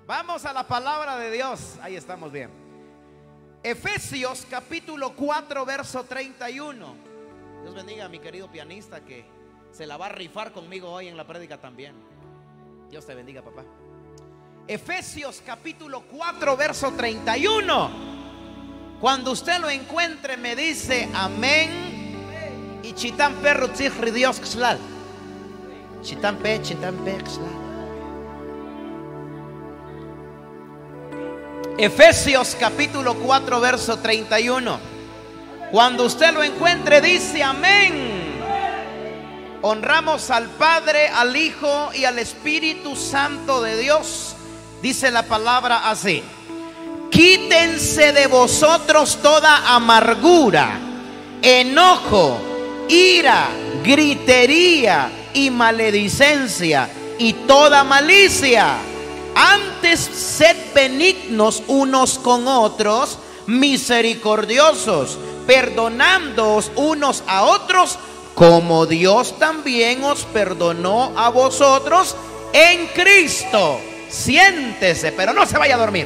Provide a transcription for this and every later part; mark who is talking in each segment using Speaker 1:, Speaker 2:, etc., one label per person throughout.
Speaker 1: Vamos a la palabra de Dios. Ahí estamos bien. Efesios capítulo 4 verso 31. Dios bendiga a mi querido pianista que se la va a rifar conmigo hoy en la prédica también. Dios te bendiga, papá. Efesios capítulo 4 verso 31. Cuando usted lo encuentre me dice amén. Y chitán perro tzihri Dios xlal. Chitán pe xlal. Efesios capítulo 4 verso 31. Cuando usted lo encuentre dice amén. Honramos al Padre, al Hijo y al Espíritu Santo de Dios. Dice la palabra así: quítense de vosotros toda amargura, enojo, ira, gritería y maledicencia y toda malicia. Antes sed benignos unos con otros, misericordiosos, perdonándoos unos a otros, como Dios también os perdonó a vosotros en Cristo. Siéntese, pero no se vaya a dormir.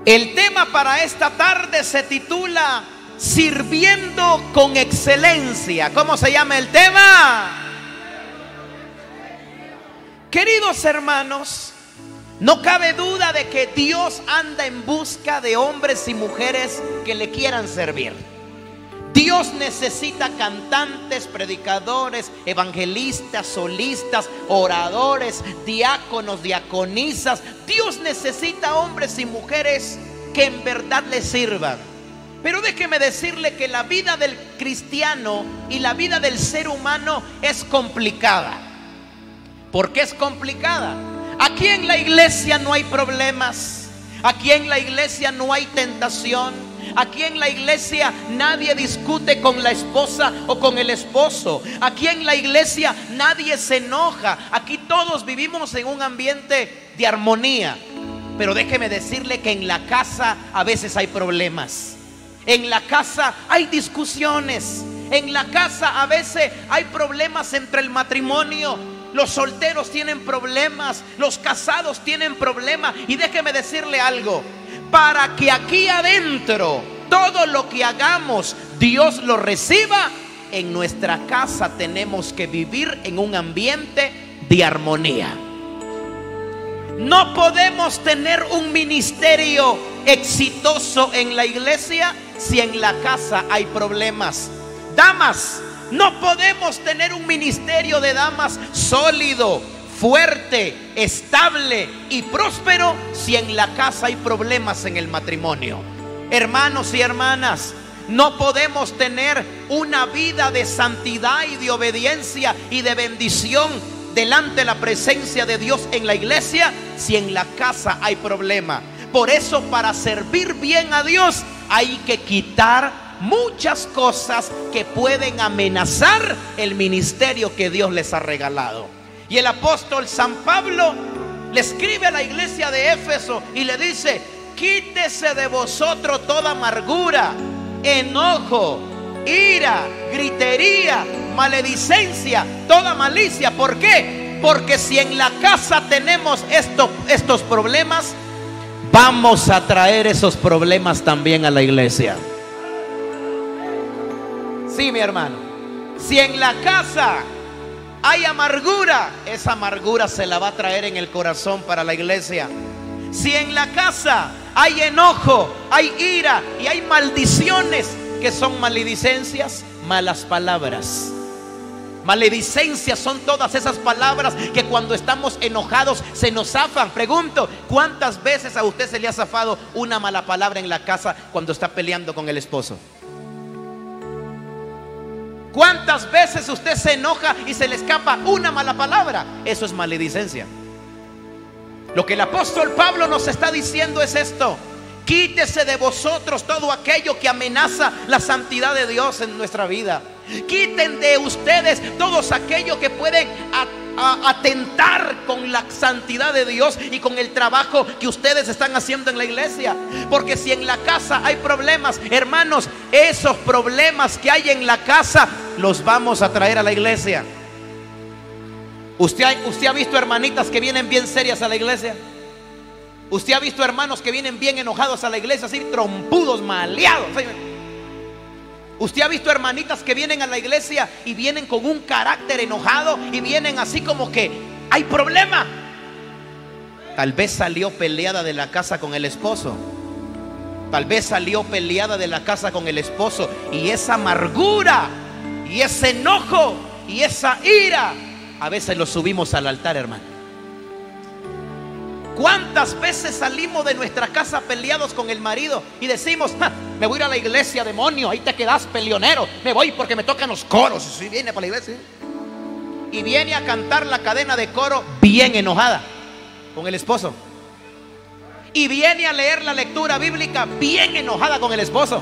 Speaker 1: El tema para esta tarde se titula Sirviendo con excelencia. ¿Cómo se llama el tema? Queridos hermanos, no cabe duda de que Dios anda en busca de hombres y mujeres que le quieran servir. Dios necesita cantantes, predicadores, evangelistas, solistas, oradores, diáconos, diaconisas. Dios necesita hombres y mujeres que en verdad le sirvan. Pero déjeme decirle que la vida del cristiano y la vida del ser humano es complicada. ¿Por qué es complicada? Aquí en la iglesia no hay problemas. Aquí en la iglesia no hay tentación. Aquí en la iglesia nadie discute con la esposa o con el esposo. Aquí en la iglesia nadie se enoja. Aquí todos vivimos en un ambiente de armonía. Pero déjeme decirle que en la casa a veces hay problemas. En la casa hay discusiones. En la casa a veces hay problemas entre el matrimonio. Los solteros tienen problemas, los casados tienen problemas. Y déjeme decirle algo: para que aquí adentro todo lo que hagamos Dios lo reciba, en nuestra casa tenemos que vivir en un ambiente de armonía. No podemos tener un ministerio exitoso en la iglesia si en la casa hay problemas. Damas, no podemos tener un ministerio de damas sólido, fuerte, estable y próspero si en la casa hay problemas en el matrimonio. Hermanos y hermanas, no podemos tener una vida de santidad y de obediencia y de bendición delante de la presencia de Dios en la iglesia si en la casa hay problema. Por eso, para servir bien a Dios hay que quitar muchas cosas que pueden amenazar el ministerio que Dios les ha regalado. Y el apóstol San Pablo le escribe a la iglesia de Éfeso y le dice: quítese de vosotros toda amargura, enojo, ira, gritería, maledicencia, toda malicia. ¿Por qué? Porque si en la casa tenemos estos problemas, vamos a traer esos problemas también a la iglesia. Sí, mi hermano. Si en la casa hay amargura, esa amargura se la va a traer en el corazón para la iglesia. Si en la casa hay enojo, hay ira y hay maldiciones, que son maledicencias, malas palabras. Maledicencias son todas esas palabras que cuando estamos enojados se nos zafan. Pregunto, ¿cuántas veces a usted se le ha zafado una mala palabra en la casa cuando está peleando con el esposo? ¿Cuántas veces usted se enoja y se le escapa una mala palabra? Eso es maledicencia. Lo que el apóstol Pablo nos está diciendo es esto: quítese de vosotros todo aquello que amenaza la santidad de Dios en nuestra vida. Quiten de ustedes todos aquellos que pueden atentar con la santidad de Dios y con el trabajo que ustedes están haciendo en la iglesia. Porque si en la casa hay problemas, hermanos, esos problemas que hay en la casa los vamos a traer a la iglesia. ¿Usted ha visto hermanitas que vienen bien serias a la iglesia? ¿Usted ha visto hermanos que vienen bien enojados a la iglesia, así trompudos, maleados? ¿Usted ha visto hermanitas que vienen a la iglesia y vienen con un carácter enojado y vienen así como que hay problema? Tal vez salió peleada de la casa con el esposo. Tal vez salió peleada de la casa con el esposo, y esa amargura y ese enojo y esa ira a veces lo subimos al altar, hermano. ¿Cuántas veces salimos de nuestra casa peleados con el marido y decimos: me voy a ir a la iglesia, demonio, ahí te quedas peleonero, me voy porque me tocan los coros? Y si viene para la iglesia y viene a cantar la cadena de coro bien enojada con el esposo, y viene a leer la lectura bíblica bien enojada con el esposo,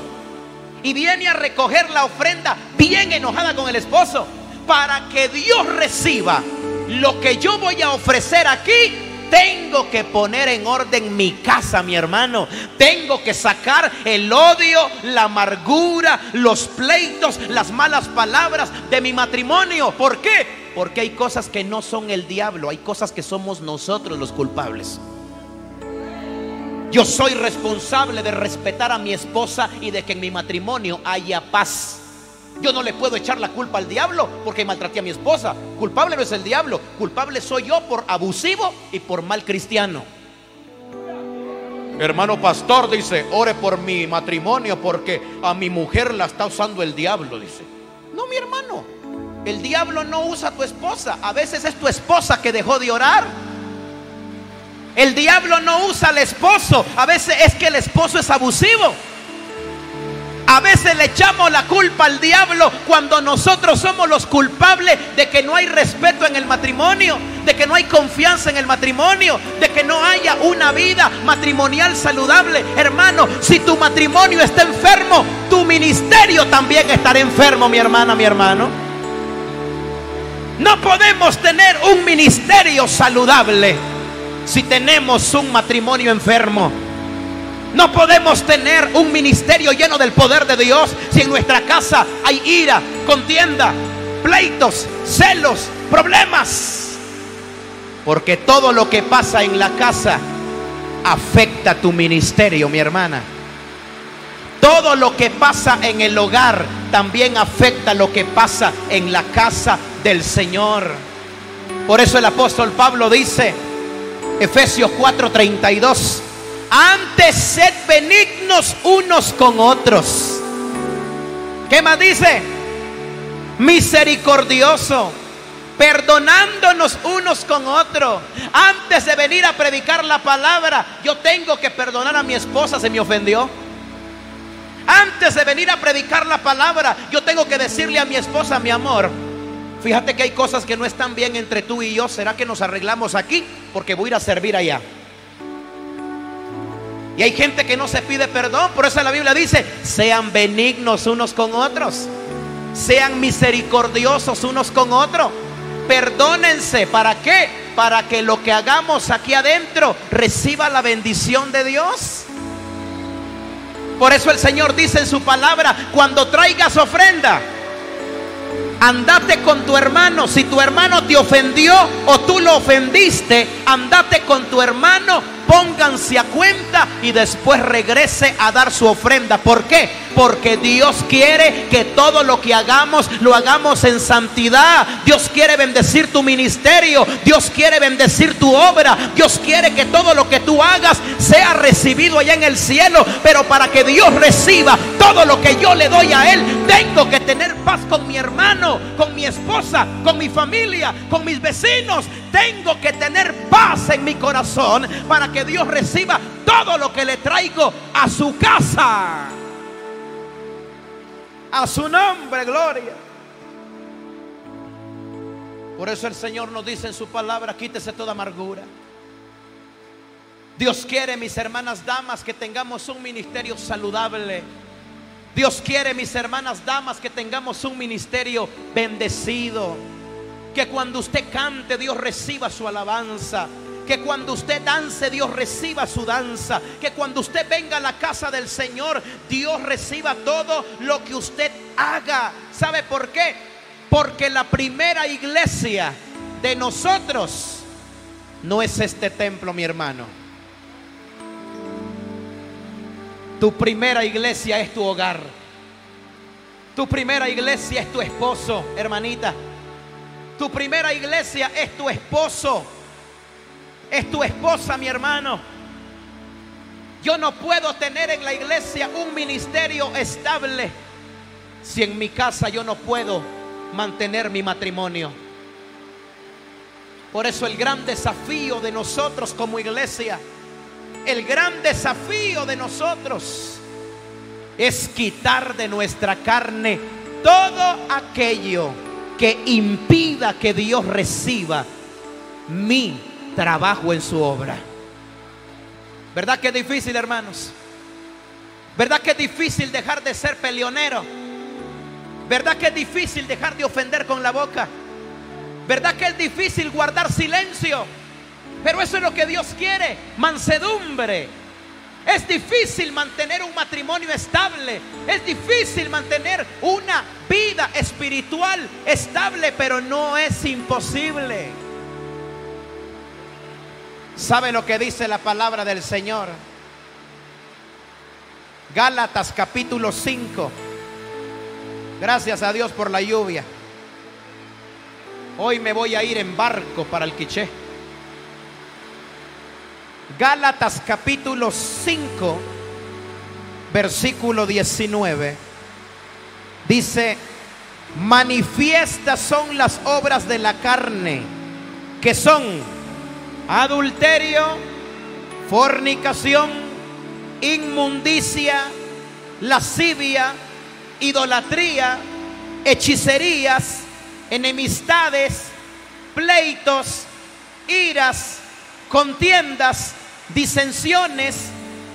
Speaker 1: y viene a recoger la ofrenda bien enojada con el esposo, para que Dios reciba lo que yo voy a ofrecer aquí. Tengo que poner en orden mi casa, mi hermano. Tengo que sacar el odio, la amargura, los pleitos, las malas palabras de mi matrimonio. ¿Por qué? Porque hay cosas que no son el diablo, hay cosas que somos nosotros los culpables. Yo soy responsable de respetar a mi esposa y de que en mi matrimonio haya paz. Yo no le puedo echar la culpa al diablo porque maltraté a mi esposa. Culpable no es el diablo, culpable soy yo por abusivo y por mal cristiano. Hermano pastor, dice, ore por mi matrimonio porque a mi mujer la está usando el diablo, dice. No, mi hermano, el diablo no usa a tu esposa. A veces es tu esposa que dejó de orar. El diablo no usa al esposo. A veces es que el esposo es abusivo. A veces le echamos la culpa al diablo cuando nosotros somos los culpables de que no hay respeto en el matrimonio, de que no hay confianza en el matrimonio, de que no haya una vida matrimonial saludable. Hermano, si tu matrimonio está enfermo, tu ministerio también estará enfermo, mi hermana, mi hermano. No podemos tener un ministerio saludable si tenemos un matrimonio enfermo. No podemos tener un ministerio lleno del poder de Dios si en nuestra casa hay ira, contienda, pleitos, celos, problemas. Porque todo lo que pasa en la casa afecta tu ministerio, mi hermana. Todo lo que pasa en el hogar también afecta lo que pasa en la casa del Señor. Por eso el apóstol Pablo dice, Efesios 4:32, antes sed benignos unos con otros. ¿Qué más dice? Misericordioso, perdonándonos unos con otros. Antes de venir a predicar la palabra, yo tengo que perdonar a mi esposa, se me ofendió. Antes de venir a predicar la palabra, yo tengo que decirle a mi esposa, mi amor, fíjate que hay cosas que no están bien entre tú y yo. ¿Será que nos arreglamos aquí? Porque voy a ir a servir allá. Y hay gente que no se pide perdón. Por eso la Biblia dice, sean benignos unos con otros, sean misericordiosos unos con otros, perdónense. ¿Para qué? Para que lo que hagamos aquí adentro reciba la bendición de Dios. Por eso el Señor dice en su palabra, cuando traigas ofrenda, andate con tu hermano. Si tu hermano te ofendió o tú lo ofendiste, andate con tu hermano, pónganse a cuenta y después regrese a dar su ofrenda. ¿Por qué? Porque Dios quiere que todo lo que hagamos lo hagamos en santidad. Dios quiere bendecir tu ministerio, Dios quiere bendecir tu obra, Dios quiere que todo lo que tú hagas sea recibido allá en el cielo. Pero para que Dios reciba todo lo que yo le doy a Él, tengo que tener paz con mi hermano, con mi esposa, con mi familia, con mis vecinos. Tengo que tener paz en mi corazón para que Dios reciba todo lo que le traigo a su casa. A su nombre, gloria. Por eso el Señor nos dice en su palabra, quítese toda amargura. Dios quiere, mis hermanas damas, que tengamos un ministerio saludable. Dios quiere, mis hermanas damas, que tengamos un ministerio bendecido. Que cuando usted cante, Dios reciba su alabanza. Que cuando usted dance, Dios reciba su danza. Que cuando usted venga a la casa del Señor, Dios reciba todo lo que usted haga. ¿Sabe por qué? Porque la primera iglesia de nosotros no es este templo, mi hermano. Tu primera iglesia es tu hogar. Tu primera iglesia es tu esposo, hermanita. Tu primera iglesia es tu esposo. Es tu esposa, mi hermano. Yo no puedo tener en la iglesia un ministerio estable si en mi casa yo no puedo mantener mi matrimonio. Por eso el gran desafío de nosotros como iglesia, el gran desafío de nosotros es quitar de nuestra carne todo aquello que impida que Dios reciba mi trabajo en su obra. ¿Verdad que es difícil, hermanos? ¿Verdad que es difícil dejar de ser peleonero? ¿Verdad que es difícil dejar de ofender con la boca? ¿Verdad que es difícil guardar silencio? Pero eso es lo que Dios quiere, mansedumbre. Es difícil mantener un matrimonio estable. Es difícil mantener una vida espiritual estable, pero no es imposible. ¿Sabe lo que dice la palabra del Señor? Gálatas capítulo 5. Gracias a Dios por la lluvia. Hoy me voy a ir en barco para el Quiché. Gálatas capítulo 5, versículo 19. Dice: manifiestas son las obras de la carne, que son adulterio, fornicación, inmundicia, lascivia, idolatría, hechicerías, enemistades, pleitos, iras, contiendas, disensiones,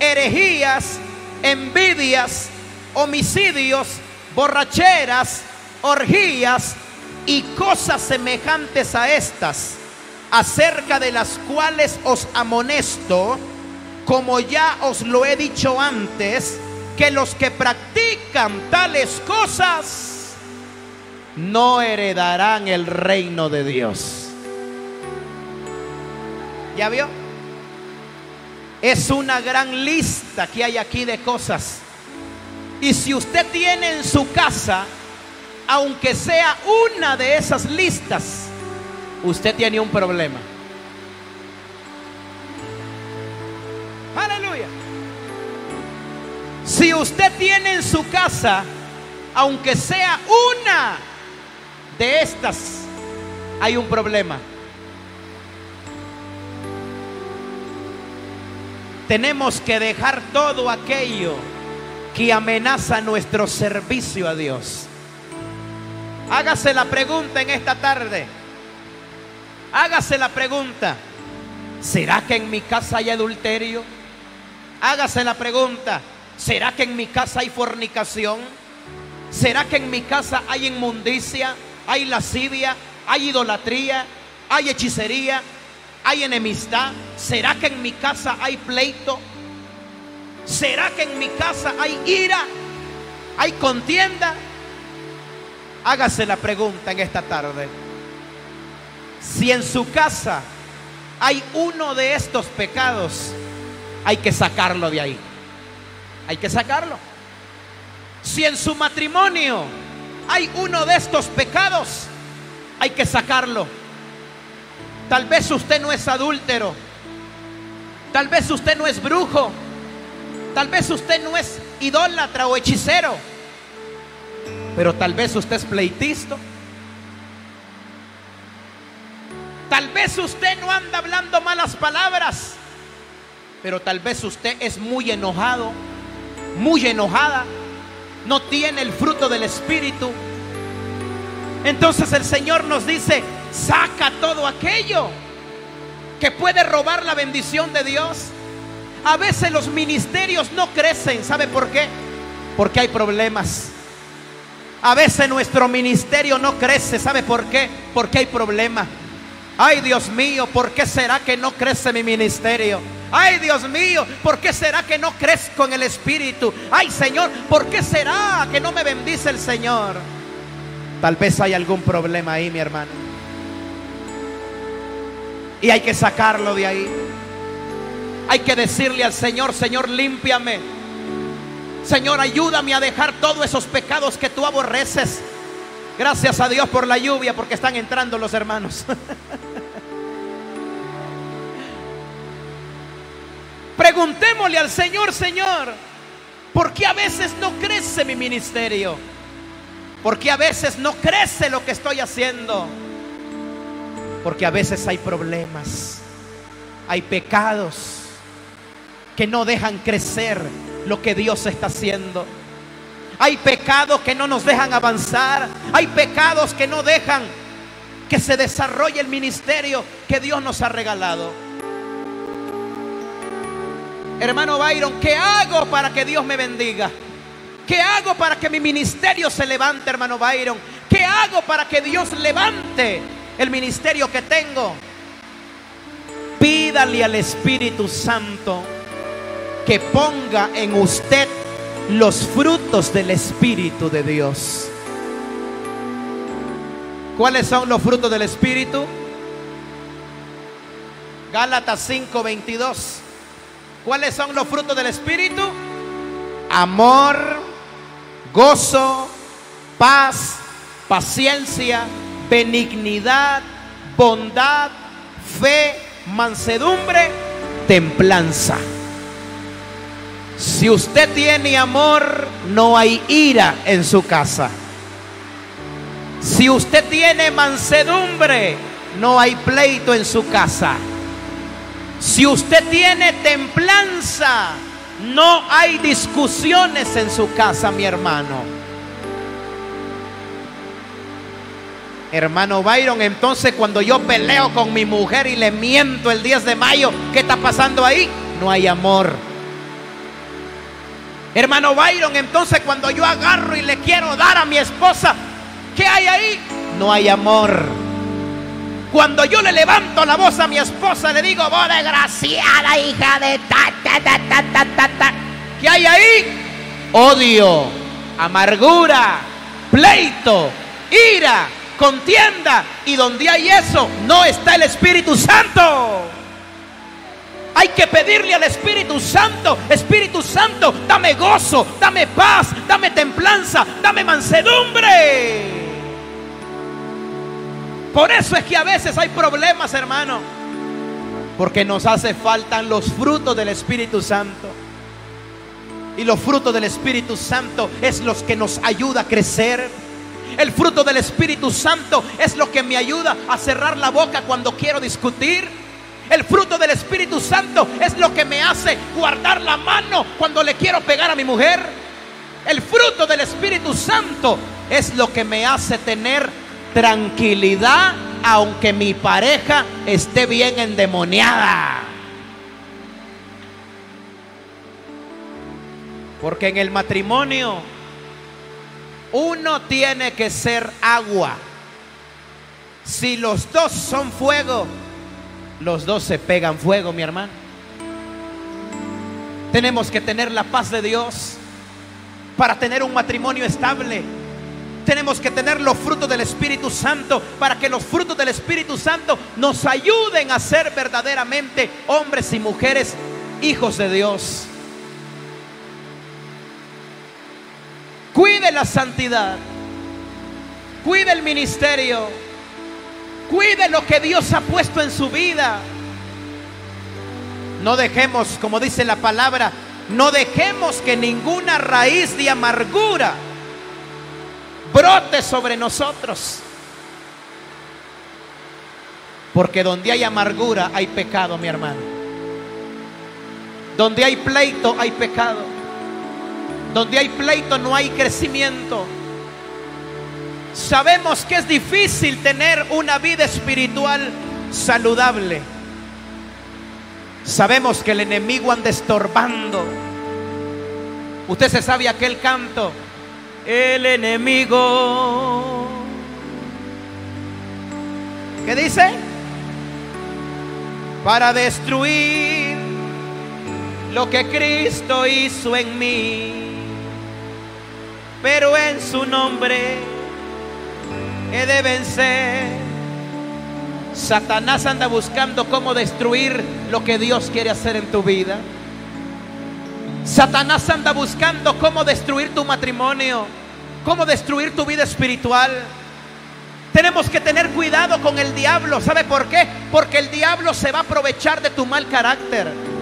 Speaker 1: herejías, envidias, homicidios, borracheras, orgías y cosas semejantes a estas, acerca de las cuales os amonesto, como ya os lo he dicho antes, que los que practican tales cosas no heredarán el reino de Dios. ¿Ya vio? Es una gran lista que hay aquí de cosas. Y si usted tiene en su casa, aunque sea una de esas listas, usted tiene un problema. Aleluya. Si usted tiene en su casa, aunque sea una de estas, hay un problema. Tenemos que dejar todo aquello que amenaza nuestro servicio a Dios. Hágase la pregunta en esta tarde. Hágase la pregunta: ¿será que en mi casa hay adulterio? Hágase la pregunta: ¿será que en mi casa hay fornicación? ¿Será que en mi casa hay inmundicia, hay lascivia, hay idolatría, hay hechicería, hay enemistad? ¿Será que en mi casa hay pleito? ¿Será que en mi casa hay ira, hay contienda? Hágase la pregunta en esta tarde. Si en su casa hay uno de estos pecados, hay que sacarlo de ahí. Hay que sacarlo. Si en su matrimonio hay uno de estos pecados, hay que sacarlo. Tal vez usted no es adúltero, tal vez usted no es brujo, tal vez usted no es idólatra o hechicero, pero tal vez usted es pleitista. Tal vez usted no anda hablando malas palabras, pero tal vez usted es muy enojado, muy enojada, no tiene el fruto del Espíritu. Entonces el Señor nos dice: saca todo aquello que puede robar la bendición de Dios. A veces los ministerios no crecen. ¿Sabe por qué? Porque hay problemas. A veces nuestro ministerio no crece. ¿Sabe por qué? Porque hay problemas. Ay, Dios mío, ¿por qué será que no crece mi ministerio? Ay, Dios mío, ¿por qué será que no crezco en el Espíritu? Ay, Señor, ¿por qué será que no me bendice el Señor? Tal vez hay algún problema ahí, mi hermano. Y hay que sacarlo de ahí. Hay que decirle al Señor: Señor, límpiame. Señor, ayúdame a dejar todos esos pecados que tú aborreces. Gracias a Dios por la lluvia, porque están entrando los hermanos. Preguntémosle al Señor: Señor, ¿por qué a veces no crece mi ministerio? ¿Por qué a veces no crece lo que estoy haciendo? Porque a veces hay problemas, hay pecados que no dejan crecer lo que Dios está haciendo. Hay pecados que no nos dejan avanzar. Hay pecados que no dejan que se desarrolle el ministerio que Dios nos ha regalado. Hermano Byron, ¿qué hago para que Dios me bendiga? ¿Qué hago para que mi ministerio se levante, hermano Byron? ¿Qué hago para que Dios levante el ministerio que tengo? Pídale al Espíritu Santo que ponga en usted los frutos del Espíritu de Dios. ¿Cuáles son los frutos del Espíritu? Gálatas 5:22. ¿Cuáles son los frutos del Espíritu? Amor, gozo, paz, paciencia, benignidad, bondad, fe, mansedumbre, templanza. Si usted tiene amor, no hay ira en su casa. Si usted tiene mansedumbre, no hay pleito en su casa. Si usted tiene templanza, no hay discusiones en su casa, mi hermano. Hermano Byron, entonces cuando yo peleo con mi mujer y le miento el 10 de mayo, ¿qué está pasando ahí? No hay amor. Hermano Byron, entonces cuando yo agarro y le quiero dar a mi esposa, ¿qué hay ahí? No hay amor. Cuando yo le levanto la voz a mi esposa, le digo: vos desgraciada hija de ta. ¿Qué hay ahí? Odio, amargura, pleito, ira, contienda. Y donde hay eso, no está el Espíritu Santo. Hay que pedirle al Espíritu Santo: Espíritu Santo, dame gozo, dame paz, dame templanza, dame mansedumbre. Por eso es que a veces hay problemas, hermano, porque nos hace falta los frutos del Espíritu Santo. Y los frutos del Espíritu Santo es los que nos ayuda a crecer. El fruto del Espíritu Santo es lo que me ayuda a cerrar la boca cuando quiero discutir. El fruto del Espíritu Santo es lo que me hace guardar la mano cuando le quiero pegar a mi mujer. El fruto del Espíritu Santo es lo que me hace tener tranquilidad aunque mi pareja esté bien endemoniada. Porque en el matrimonio uno tiene que ser agua. Si los dos son fuego, los dos se pegan fuego, mi hermano. Tenemos que tener la paz de Dios para tener un matrimonio estable. Tenemos que tener los frutos del Espíritu Santo para que los frutos del Espíritu Santo nos ayuden a ser verdaderamente hombres y mujeres, hijos de Dios. Cuide la santidad, cuide el ministerio, cuide lo que Dios ha puesto en su vida. No dejemos, como dice la palabra, no dejemos que ninguna raíz de amargura brote sobre nosotros. Porque donde hay amargura hay pecado, mi hermano. Donde hay pleito hay pecado. Donde hay pleito no hay crecimiento. Sabemos que es difícil tener una vida espiritual saludable. Sabemos que el enemigo anda estorbando. Usted se sabe aquel canto: el enemigo, ¿qué dice? Para destruir lo que Cristo hizo en mí, pero en su nombre he de vencer. Satanás anda buscando cómo destruir lo que Dios quiere hacer en tu vida. Satanás anda buscando cómo destruir tu matrimonio, cómo destruir tu vida espiritual. Tenemos que tener cuidado con el diablo. ¿Sabe por qué? Porque el diablo se va a aprovechar de tu mal carácter.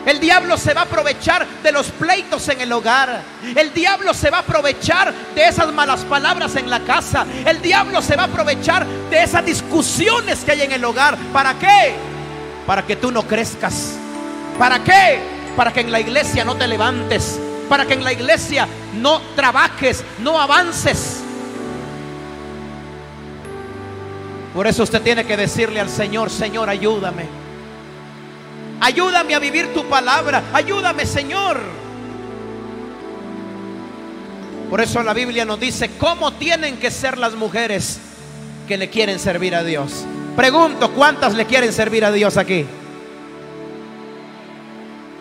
Speaker 1: El diablo se va a aprovechar de los pleitos en el hogar. El diablo se va a aprovechar de esas malas palabras en la casa. El diablo se va a aprovechar de esas discusiones que hay en el hogar. ¿Para qué? Para que tú no crezcas. ¿Para qué? Para que en la iglesia no te levantes. Para que en la iglesia no trabajes, no avances. Por eso usted tiene que decirle al Señor: Señor, ayúdame. Ayúdame a vivir tu palabra. Ayúdame, Señor. Por eso la Biblia nos dice cómo tienen que ser las mujeres que le quieren servir a Dios. Pregunto, ¿cuántas le quieren servir a Dios aquí?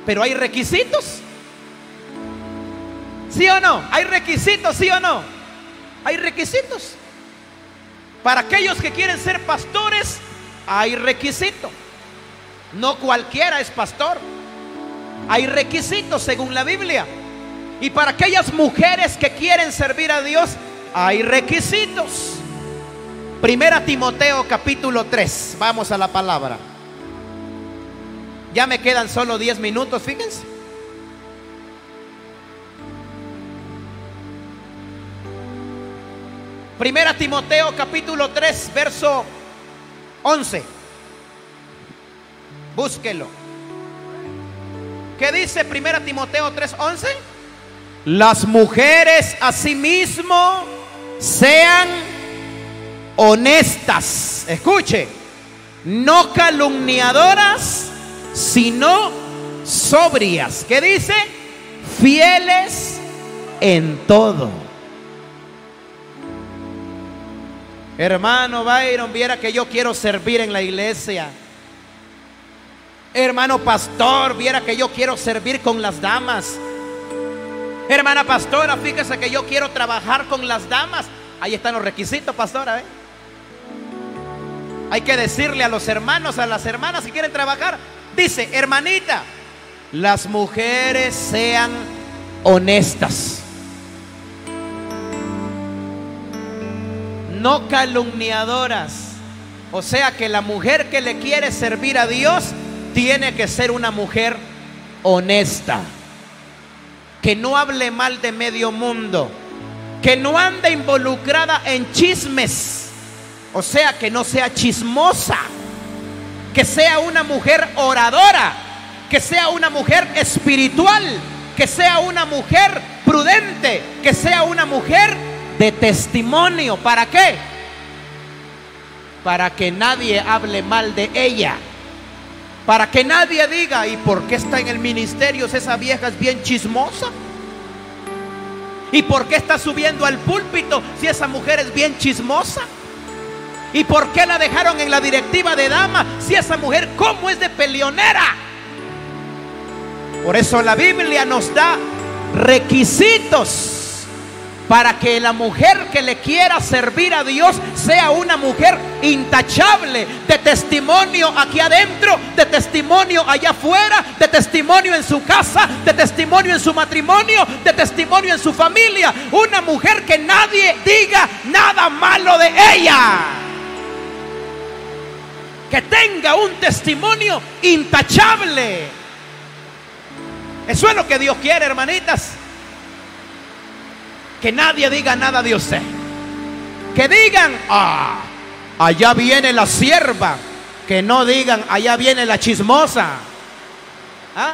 Speaker 1: Pero hay requisitos. ¿Sí o no? ¿Hay requisitos, sí o no? Hay requisitos. Para aquellos que quieren ser pastores, hay requisitos. No cualquiera es pastor. Hay requisitos según la Biblia. Y para aquellas mujeres que quieren servir a Dios, hay requisitos. Primera Timoteo capítulo 3. Vamos a la palabra. Ya me quedan solo 10 minutos, fíjense. Primera Timoteo capítulo 3, verso 11. Búsquelo. ¿Qué dice Primera Timoteo 3:11? Las mujeres asimismo sean honestas. Escuche. No calumniadoras, sino sobrias. ¿Qué dice? Fieles en todo. Hermano Byron, viera que yo quiero servir en la iglesia. Hermano pastor, viera que yo quiero servir con las damas. Hermana pastora, fíjese que yo quiero trabajar con las damas. Ahí están los requisitos, pastora, ¿eh? Hay que decirle a los hermanos, a las hermanas que quieren trabajar. Dice: hermanita, las mujeres sean honestas, no calumniadoras. O sea que la mujer que le quiere servir a Dios tiene que ser una mujer honesta, que no hable mal de medio mundo, que no ande involucrada en chismes, o sea que no sea chismosa, que sea una mujer oradora, que sea una mujer espiritual, que sea una mujer prudente, que sea una mujer de testimonio. ¿Para qué? Para que nadie hable mal de ella. Para que nadie diga: ¿y por qué está en el ministerio si esa vieja es bien chismosa? ¿Y por qué está subiendo al púlpito si esa mujer es bien chismosa? ¿Y por qué la dejaron en la directiva de dama si esa mujer cómo es de peleonera? Por eso la Biblia nos da requisitos para que la mujer que le quiera servir a Dios sea una mujer intachable, de testimonio aquí adentro, de testimonio allá afuera, de testimonio en su casa, de testimonio en su matrimonio, de testimonio en su familia. Una mujer que nadie diga nada malo de ella, que tenga un testimonio intachable. Eso es lo que Dios quiere, hermanitas. Que nadie diga nada de usted. Que digan: ah, allá viene la sierva. Que no digan: allá viene la chismosa. ¿Ah?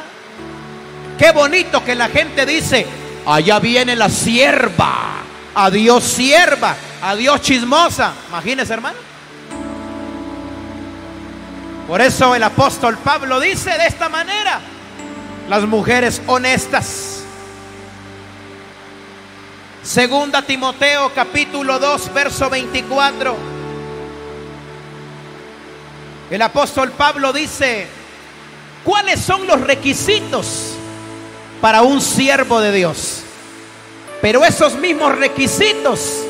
Speaker 1: Qué bonito que la gente dice: allá viene la sierva. Adiós sierva, adiós chismosa. Imagínese, hermano. Por eso el apóstol Pablo dice de esta manera: las mujeres honestas. Segunda Timoteo capítulo 2 verso 24. El apóstol Pablo dice: ¿cuáles son los requisitos para un siervo de Dios? Pero esos mismos requisitos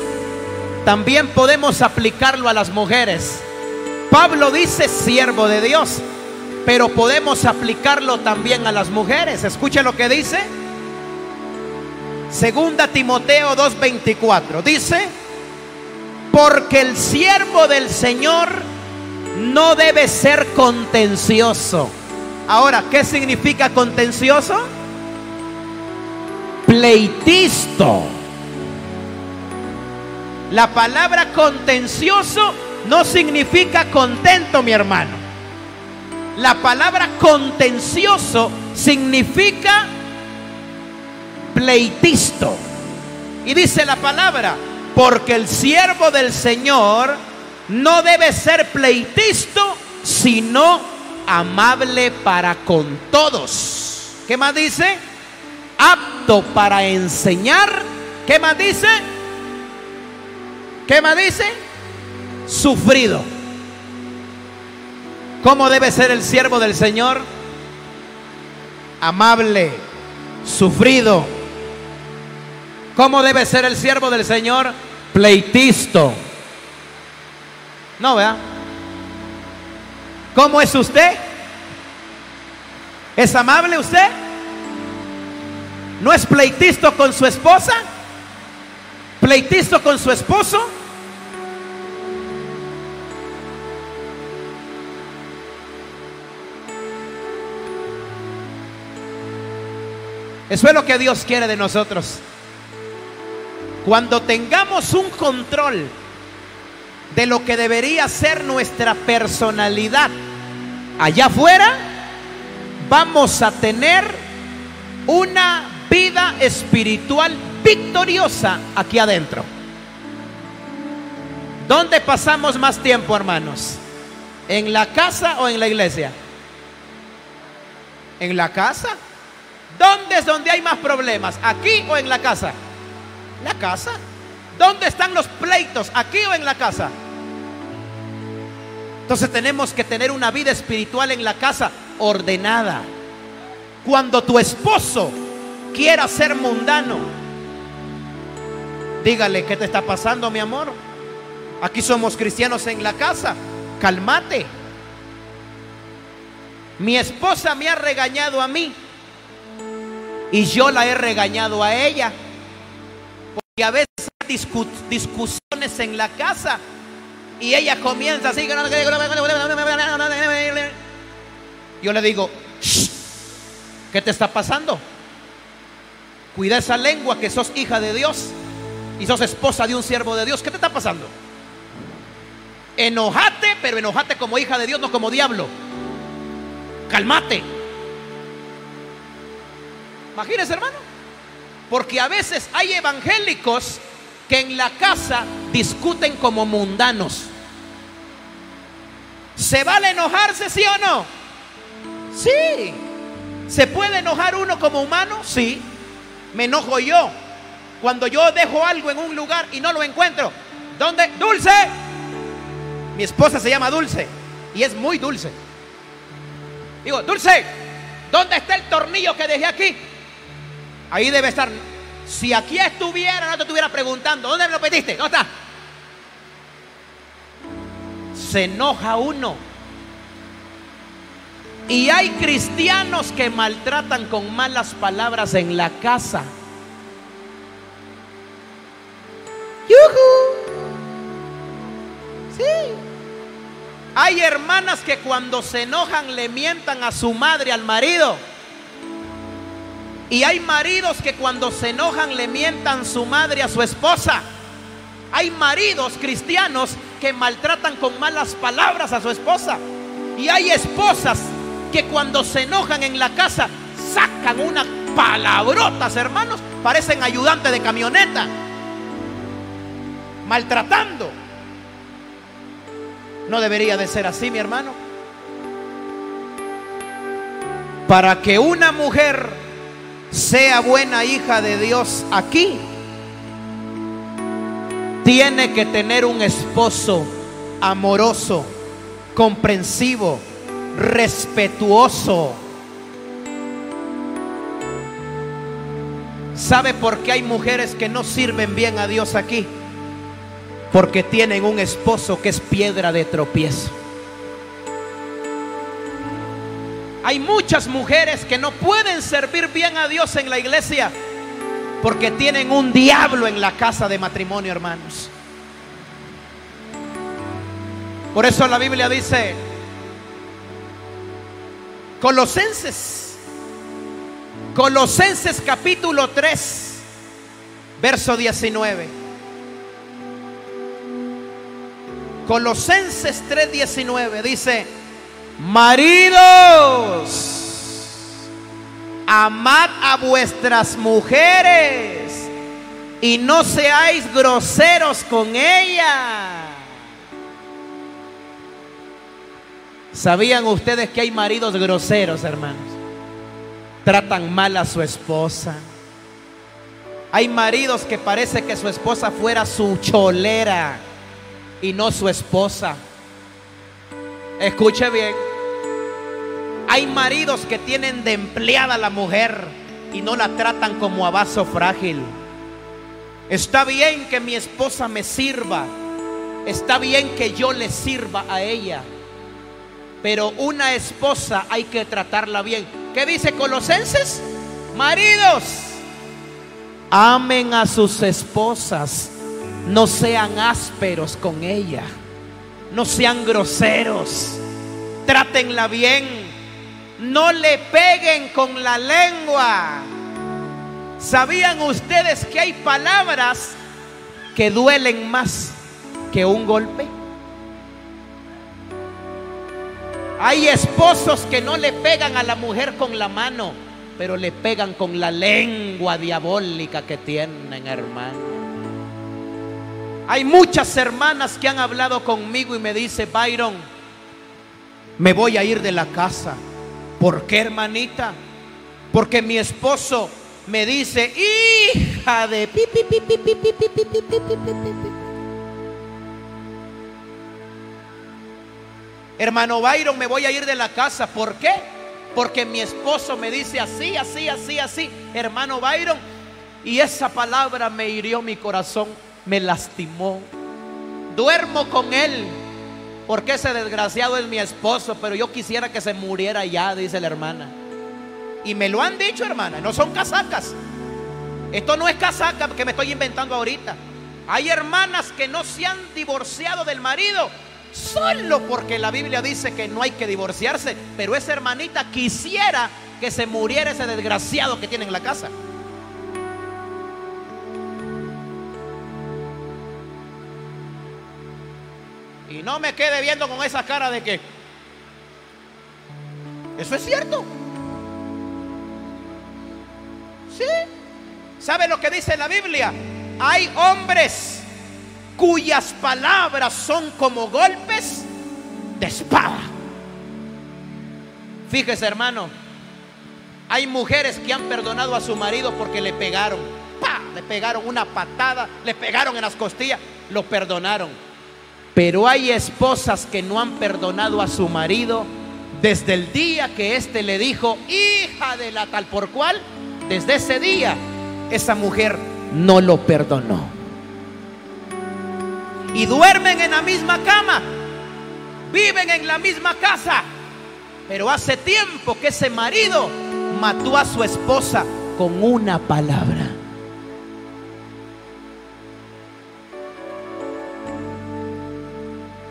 Speaker 1: también podemos aplicarlo a las mujeres. Pablo dice siervo de Dios, pero podemos aplicarlo también a las mujeres. Escuche lo que dice. Segunda Timoteo 2:24. Dice: porque el siervo del Señor no debe ser contencioso. Ahora, ¿qué significa contencioso? Pleitisto. La palabra contencioso no significa contento, mi hermano. La palabra contencioso significa pleitisto. Y dice la palabra: porque el siervo del Señor no debe ser pleitisto, sino amable para con todos. ¿Qué más dice? Apto para enseñar. ¿Qué más dice? ¿Qué más dice? Sufrido. ¿Cómo debe ser el siervo del Señor? Amable, sufrido. ¿Cómo debe ser el siervo del Señor? Pleitisto. No, ¿verdad? ¿Cómo es usted? ¿Es amable usted? ¿No es pleitisto con su esposa? ¿Pleitisto con su esposo? Eso es lo que Dios quiere de nosotros. Cuando tengamos un control de lo que debería ser nuestra personalidad allá afuera, vamos a tener una vida espiritual victoriosa aquí adentro. ¿Dónde pasamos más tiempo, hermanos? ¿En la casa o en la iglesia? ¿En la casa? ¿Dónde es donde hay más problemas? ¿Aquí o en la casa? La casa. ¿Dónde están los pleitos? ¿Aquí o en la casa? Entonces tenemos que tener una vida espiritual en la casa ordenada. Cuando tu esposo quiera ser mundano, dígale: ¿qué te está pasando, mi amor? Aquí somos cristianos en la casa. Cálmate. Mi esposa me ha regañado a mí y yo la he regañado a ella, porque a veces hay discusiones en la casa y ella comienza así. Yo le digo: ¿qué te está pasando? Cuida esa lengua, que sos hija de Dios y sos esposa de un siervo de Dios. ¿Qué te está pasando? Enojate, pero enojate como hija de Dios, no como diablo. Cálmate. Imagínense, hermano, porque a veces hay evangélicos que en la casa discuten como mundanos. ¿Se vale enojarse, sí o no? Sí. ¿Se puede enojar uno como humano? Sí. Me enojo yo cuando yo dejo algo en un lugar y no lo encuentro. ¿Dónde? ¡Dulce! Mi esposa se llama Dulce y es muy dulce. Digo: Dulce, ¿dónde está el tornillo que dejé aquí? Ahí debe estar. Si aquí estuviera, no te estuviera preguntando: ¿dónde me lo pediste? ¿Dónde está? Se enoja uno. Y hay cristianos que maltratan con malas palabras en la casa. ¡Yujú! Sí. Hay hermanas que cuando se enojan le mientan a su madre, al marido. Y hay maridos que cuando se enojan le mientan su madre a su esposa. Hay maridos cristianos que maltratan con malas palabras a su esposa. Y hay esposas que cuando se enojan en la casa sacan unas palabrotas, hermanos, parecen ayudantes de camioneta, maltratando. No debería de ser así, mi hermano. Para que una mujer sea buena hija de Dios aquí, tiene que tener un esposo amoroso, comprensivo, respetuoso. ¿Sabe por qué hay mujeres que no sirven bien a Dios aquí? Porque tienen un esposo que es piedra de tropiezo. Hay muchas mujeres que no pueden servir bien a Dios en la iglesia porque tienen un diablo en la casa de matrimonio, hermanos. Por eso la Biblia dice, Colosenses capítulo 3, verso 19. Colosenses 3:19 dice: maridos, amad a vuestras mujeres y no seáis groseros con ellas. ¿Sabían ustedes que hay maridos groseros, hermanos? Tratan mal a su esposa. Hay maridos que parece que su esposa fuera su cholera y no su esposa. Escuche bien. Hay maridos que tienen de empleada a la mujer y no la tratan como a vaso frágil. Está bien que mi esposa me sirva, está bien que yo le sirva a ella, pero una esposa hay que tratarla bien. ¿Qué dice Colosenses? Maridos, amen a sus esposas, no sean ásperos con ella, no sean groseros, trátenla bien, no le peguen con la lengua. ¿Sabían ustedes que hay palabras que duelen más que un golpe? Hay esposos que no le pegan a la mujer con la mano, pero le pegan con la lengua diabólica que tienen, hermano. Hay muchas hermanas que han hablado conmigo y me dice: Byron, me voy a ir de la casa. ¿Por qué, hermanita? Porque mi esposo me dice: hija de pi, pi, pi, pi, pi, pi, pi, pi, pi, pi, pi, pi. Hermano Byron, me voy a ir de la casa. ¿Por qué? Porque mi esposo me dice así, así, así, así. Hermano Byron, y esa palabra me hirió mi corazón, me lastimó. Duermo con él porque ese desgraciado es mi esposo, pero yo quisiera que se muriera ya, dice la hermana. Y me lo han dicho, hermana, no son casacas. Esto no es casaca que me estoy inventando ahorita. Hay hermanas que no se han divorciado del marido solo porque la Biblia dice que no hay que divorciarse, pero esa hermanita quisiera que se muriera ese desgraciado que tiene en la casa. Y no me quede viendo con esa cara de que eso es cierto. Sí. ¿Sabe lo que dice la Biblia? Hay hombres cuyas palabras son como golpes de espada. Fíjese, hermano, hay mujeres que han perdonado a su marido porque le pegaron. ¡Pah! Le pegaron una patada, le pegaron en las costillas, lo perdonaron. Pero hay esposas que no han perdonado a su marido desde el día que éste le dijo: hija de la tal por cual. Desde ese día esa mujer no lo perdonó. Y duermen en la misma cama, viven en la misma casa, pero hace tiempo que ese marido mató a su esposa con una palabra.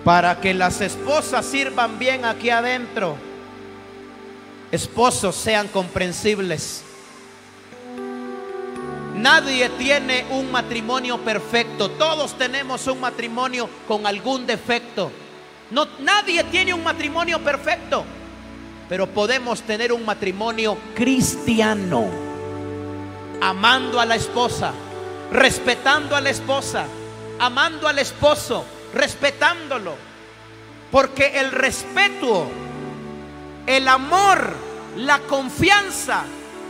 Speaker 1: Para que las esposas sirvan bien aquí adentro, esposos, sean comprensibles. Nadie tiene un matrimonio perfecto. Todos tenemos un matrimonio con algún defecto. No, nadie tiene un matrimonio perfecto, pero podemos tener un matrimonio cristiano, amando a la esposa, respetando a la esposa, amando al esposo, respetándolo. Porque el respeto, el amor, la confianza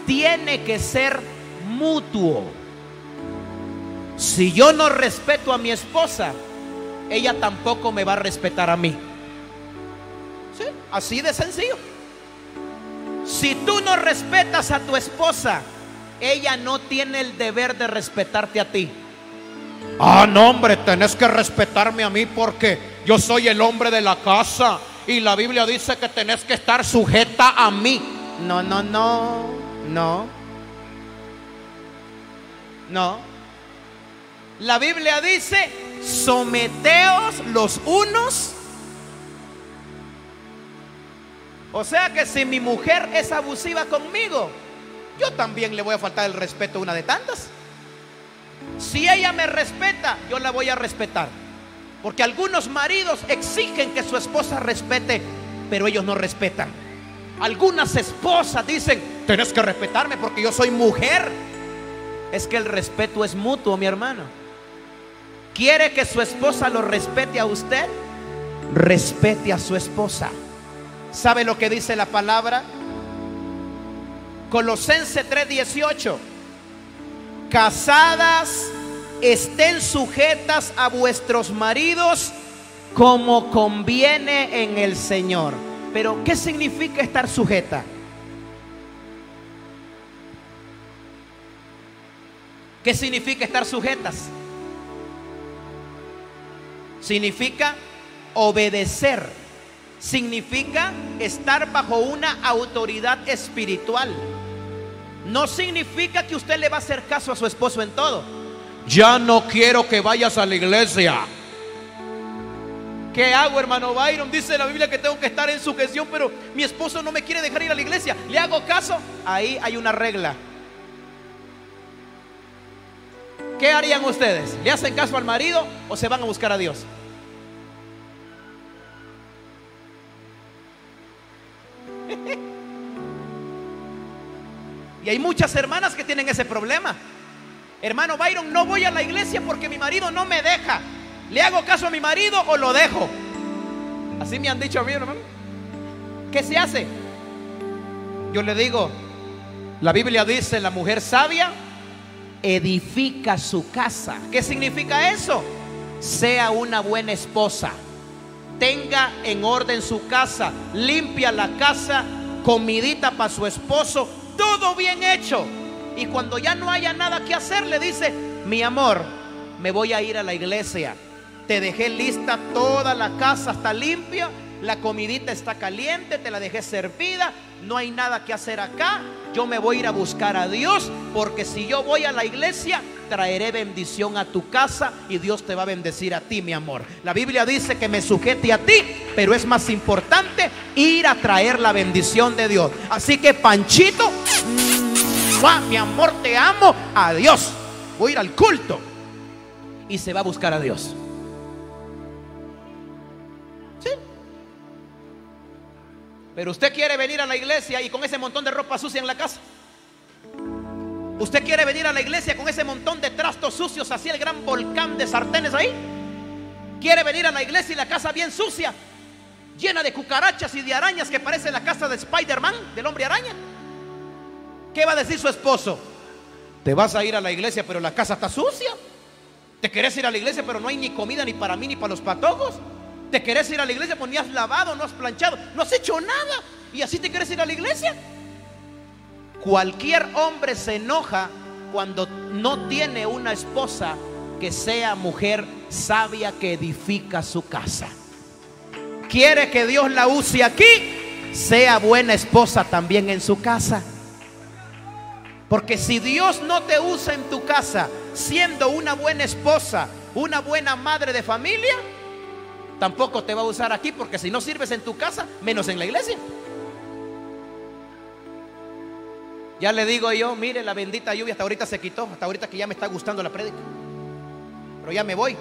Speaker 1: tiene que ser mutuo. Si yo no respeto a mi esposa, ella tampoco me va a respetar a mí. ¿Sí? Así de sencillo. Si tú no respetas a tu esposa, ella no tiene el deber de respetarte a ti. Ah, no, hombre, tenés que respetarme a mí porque yo soy el hombre de la casa y la Biblia dice que tenés que estar sujeta a mí. No, no, no, no, no. La Biblia dice: someteos los unos. O sea que si mi mujer es abusiva conmigo, yo también le voy a faltar el respeto a una de tantas. Si ella me respeta, yo la voy a respetar. Porque algunos maridos exigen que su esposa respete, pero ellos no respetan. Algunas esposas dicen: tenés que respetarme porque yo soy mujer. Es que el respeto es mutuo, mi hermano. ¿Quiere que su esposa lo respete a usted? Respete a su esposa. ¿Sabe lo que dice la palabra? Colosenses 3:18. Casadas, estén sujetas a vuestros maridos como conviene en el Señor. Pero ¿qué significa estar sujeta? ¿Qué significa estar sujetas? Significa obedecer. Significa estar bajo una autoridad espiritual. No significa que usted le va a hacer caso a su esposo en todo. Ya no quiero que vayas a la iglesia. ¿Qué hago, hermano Byron? Dice la Biblia que tengo que estar en sujeción, pero mi esposo no me quiere dejar ir a la iglesia. ¿Le hago caso? Ahí hay una regla. ¿Qué harían ustedes? ¿Le hacen caso al marido o se van a buscar a Dios? Y hay muchas hermanas que tienen ese problema. Hermano Byron, no voy a la iglesia porque mi marido no me deja. ¿Le hago caso a mi marido o lo dejo? Así me han dicho a mí, hermano. ¿Qué se hace? Yo le digo, la Biblia dice: la mujer sabia edifica su casa. ¿Qué significa eso? Sea una buena esposa, tenga en orden su casa, limpia la casa, comidita para su esposo, todo bien hecho. Y cuando ya no haya nada que hacer, le dice: mi amor, me voy a ir a la iglesia. Te dejé lista toda la casa, está limpia, la comidita está caliente, te la dejé servida, no hay nada que hacer acá. Yo me voy a ir a buscar a Dios, porque si yo voy a la iglesia, traeré bendición a tu casa y Dios te va a bendecir a ti, mi amor. La Biblia dice que me sujete a ti, pero es más importante ir a traer la bendición de Dios. Así que, Panchito, mi amor, te amo. Adiós. Voy a ir al culto. Y se va a buscar a Dios. ¿Sí? Pero usted quiere venir a la iglesia y con ese montón de ropa sucia en la casa. ¿Usted quiere venir a la iglesia con ese montón de trastos sucios, así el gran volcán de sartenes ahí? ¿Quiere venir a la iglesia y la casa bien sucia, llena de cucarachas y de arañas, que parece la casa de Spider-Man, del hombre araña? ¿Qué va a decir su esposo? Te vas a ir a la iglesia, pero la casa está sucia. ¿Te querés ir a la iglesia, pero no hay ni comida ni para mí ni para los patojos? ¿Te querés ir a la iglesia, pues ni has lavado, no has planchado, no has hecho nada, y así te querés ir a la iglesia? Cualquier hombre se enoja cuando no tiene una esposa que sea mujer sabia, que edifica su casa. Quiere que Dios la use aquí, sea buena esposa también en su casa. Porque si Dios no te usa en tu casa siendo una buena esposa, una buena madre de familia, tampoco te va a usar aquí, porque si no sirves en tu casa, menos en la iglesia. Ya le digo yo, mire, la bendita lluvia hasta ahorita se quitó, hasta ahorita que ya me está gustando la prédica, pero ya me voy.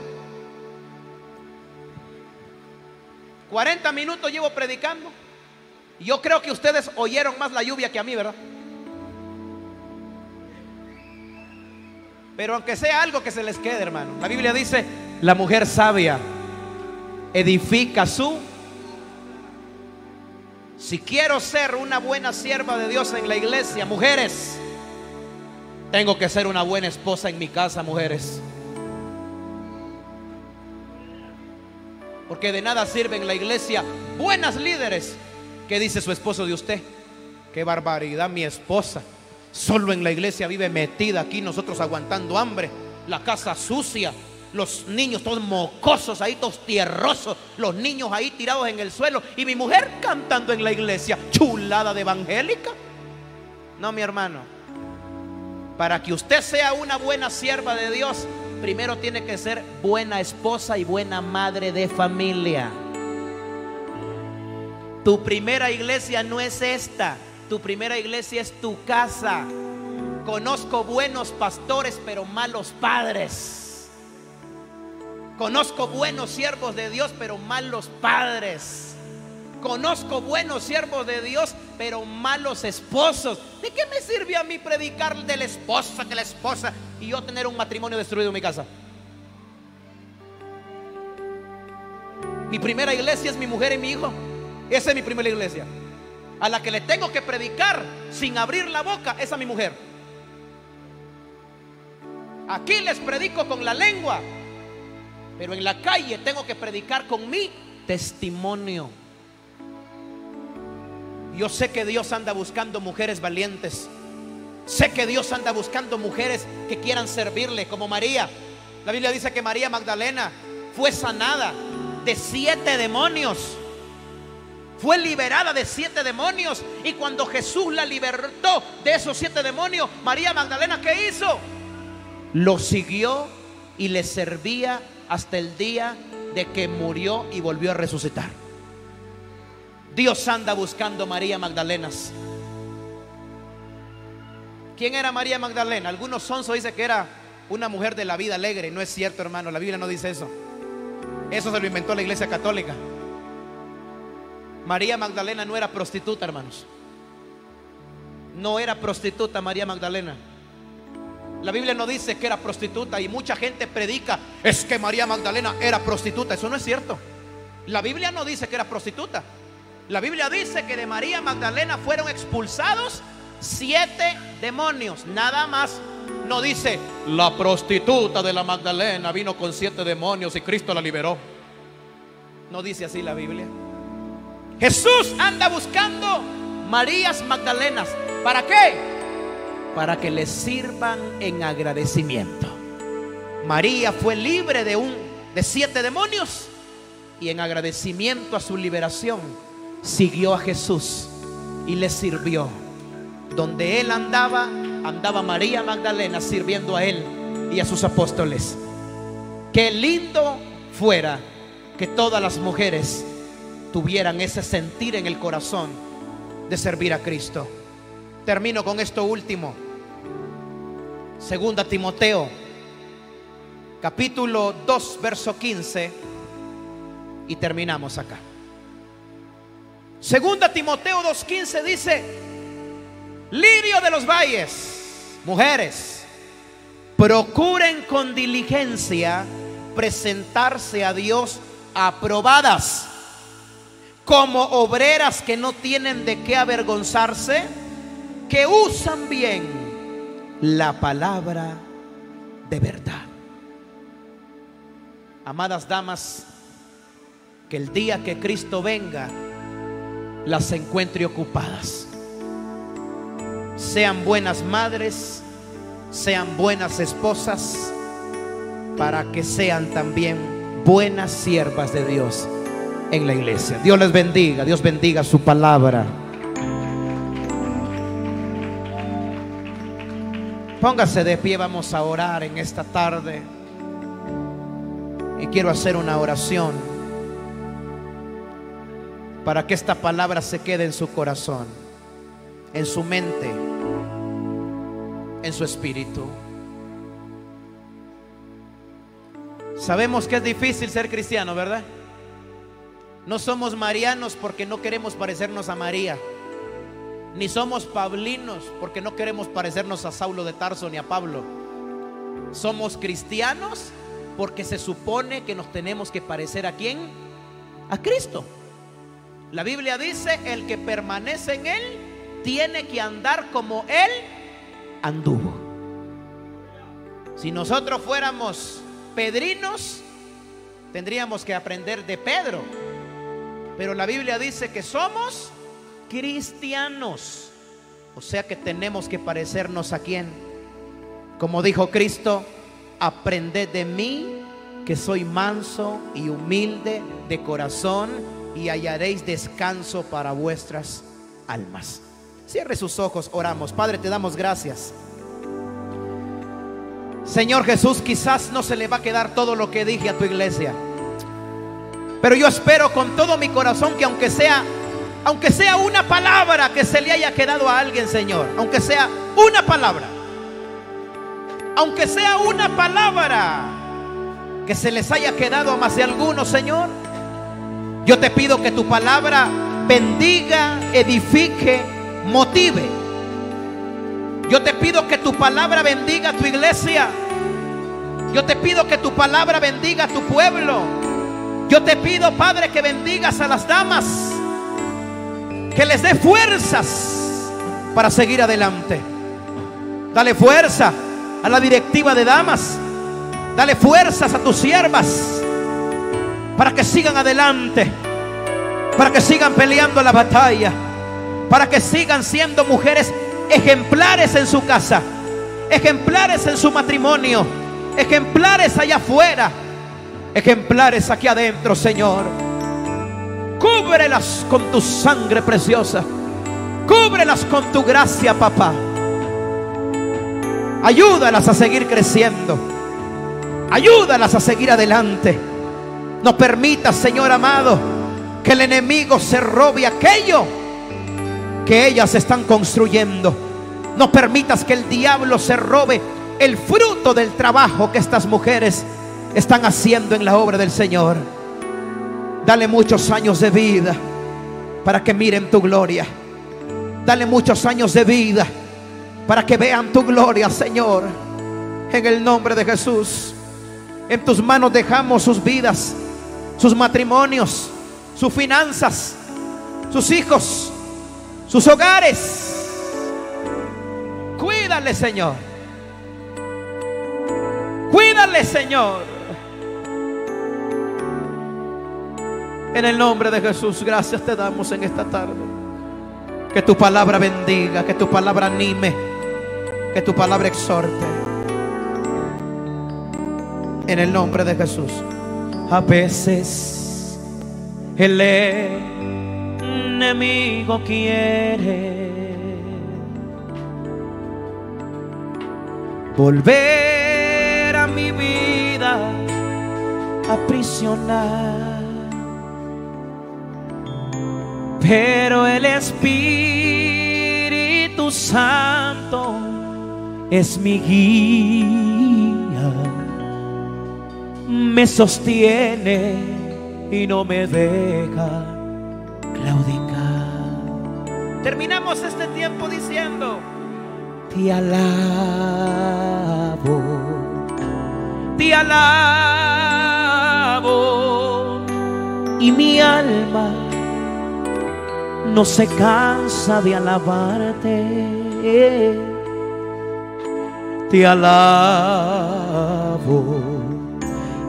Speaker 1: 40 minutos llevo predicando. Yo creo que ustedes oyeron más la lluvia que a mí, ¿verdad? Pero aunque sea algo que se les quede, hermano. La Biblia dice: la mujer sabia edifica su. Si quiero ser una buena sierva de Dios en la iglesia, mujeres, tengo que ser una buena esposa en mi casa, mujeres. Porque de nada sirve en la iglesia buenas líderes. ¿Qué dice su esposo de usted? Qué barbaridad, mi esposa solo en la iglesia vive metida, aquí nosotros aguantando hambre, la casa sucia, los niños todos mocosos ahí, todos tierrosos, los niños ahí tirados en el suelo, y mi mujer cantando en la iglesia, chulada de evangélica. No, mi hermano, para que usted sea una buena sierva de Dios, primero tiene que ser buena esposa y buena madre de familia. Tu primera iglesia no es esta, tu primera iglesia es tu casa. Conozco buenos pastores pero malos padres. Conozco buenos siervos de Dios pero malos padres. Conozco buenos siervos de Dios pero malos esposos. ¿De qué me sirve a mí predicar de la esposa, que la esposa, y yo tener un matrimonio destruido en mi casa? Mi primera iglesia es mi mujer y mi hijo. Esa es mi primera iglesia. A la que le tengo que predicar sin abrir la boca es a mi mujer. Aquí les predico con la lengua, pero en la calle tengo que predicar con mi testimonio. Yo sé que Dios anda buscando mujeres valientes. Sé que Dios anda buscando mujeres que quieran servirle, como María. La Biblia dice que María Magdalena fue sanada de 7 demonios. Fue liberada de 7 demonios. Y cuando Jesús la libertó de esos 7 demonios, María Magdalena, ¿qué hizo? Lo siguió y le servía hasta el día de que murió y volvió a resucitar. Dios anda buscando María Magdalenas. ¿Quién era María Magdalena? Algunos sonsos dicen que era una mujer de la vida alegre. No es cierto, hermano, la Biblia no dice eso. Eso se lo inventó la Iglesia Católica. María Magdalena no era prostituta, hermanos. No era prostituta María Magdalena. La Biblia no dice que era prostituta, y mucha gente predica, es que María Magdalena era prostituta. Eso no es cierto. La Biblia no dice que era prostituta. La Biblia dice que de María Magdalena fueron expulsados 7 demonios, nada más. No dice, la prostituta de la Magdalena vino con 7 demonios y Cristo la liberó. No dice así la Biblia. Jesús anda buscando Marías Magdalenas. ¿Para qué? Para que le sirvan en agradecimiento. María fue libre de 7 demonios, y en agradecimiento a su liberación siguió a Jesús y le sirvió. Donde él andaba, andaba María Magdalena sirviendo a él y a sus apóstoles. Qué lindo fuera que todas las mujeres tuvieran ese sentir en el corazón de servir a Cristo. Termino con esto último. Segunda Timoteo, capítulo 2, verso 15, y terminamos acá. Segunda Timoteo 2:15 dice: lirio de los valles, mujeres, procuren con diligencia presentarse a Dios aprobadas, como obreras que no tienen de qué avergonzarse, que usan bien la palabra de verdad. Amadas damas, que el día que Cristo venga las encuentre ocupadas. Sean buenas madres, sean buenas esposas, para que sean también buenas siervas de Dios en la iglesia. Dios les bendiga, Dios bendiga su palabra. Póngase de pie, vamos a orar en esta tarde. Y quiero hacer una oración para que esta palabra se quede en su corazón, en su mente, en su espíritu. Sabemos que es difícil ser cristiano, ¿verdad? No somos marianos porque no queremos parecernos a María, ni somos paulinos porque no queremos parecernos a Saulo de Tarso ni a Pablo. Somos cristianos porque se supone que nos tenemos que parecer ¿a quién? A Cristo. La Biblia dice: el que permanece en Él tiene que andar como Él anduvo. Si nosotros fuéramos pedrinos, tendríamos que aprender de Pedro. Pero la Biblia dice que somos cristianos, o sea que tenemos que parecernos ¿a quién? Como dijo Cristo: aprended de mí que soy manso y humilde de corazón, y hallaréis descanso para vuestras almas. Cierre sus ojos, oramos. Padre, te damos gracias. Señor Jesús, quizás no se le va a quedar todo lo que dije a tu iglesia, pero yo espero con todo mi corazón que aunque sea una palabra que se le haya quedado a alguien, Señor, aunque sea una palabra, aunque sea una palabra que se les haya quedado a más de algunos, Señor, yo te pido que tu palabra bendiga, edifique, motive. Yo te pido que tu palabra bendiga a tu iglesia. Yo te pido que tu palabra bendiga a tu pueblo. Yo te pido, Padre, que bendigas a las damas, que les dé fuerzas para seguir adelante. Dale fuerza a la directiva de damas. Dale fuerzas a tus siervas para que sigan adelante, para que sigan peleando la batalla, para que sigan siendo mujeres ejemplares en su casa, ejemplares en su matrimonio, ejemplares allá afuera, ejemplares aquí adentro, Señor. Cúbrelas con tu sangre preciosa, cúbrelas con tu gracia, papá. Ayúdalas a seguir creciendo, ayúdalas a seguir adelante. No permitas, Señor amado, que el enemigo se robe aquello que ellas están construyendo. No permitas que el diablo se robe el fruto del trabajo que estas mujeres están haciendo en la obra del Señor. Dale muchos años de vida para que miren tu gloria. Dale muchos años de vida para que vean tu gloria, Señor. En el nombre de Jesús, en tus manos dejamos sus vidas, sus matrimonios, sus finanzas, sus hijos, sus hogares. Cuídale, Señor. Cuídale, Señor. En el nombre de Jesús, gracias te damos en esta tarde. Que tu palabra bendiga, que tu palabra anime, que tu palabra exhorte. En el nombre de Jesús. A veces el enemigo quiere volver a mi vida aprisionar, pero el Espíritu Santo es mi guía, me sostiene y no me deja claudicar. Terminamos este tiempo diciendo: te alabo, te alabo, y mi alma no se cansa de alabarte. Te alabo,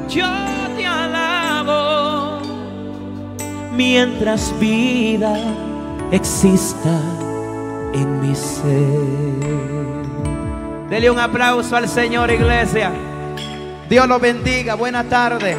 Speaker 1: yo te alabo, mientras vida exista en mi ser. Dele un aplauso al Señor, iglesia. Dios lo bendiga. Buena tarde.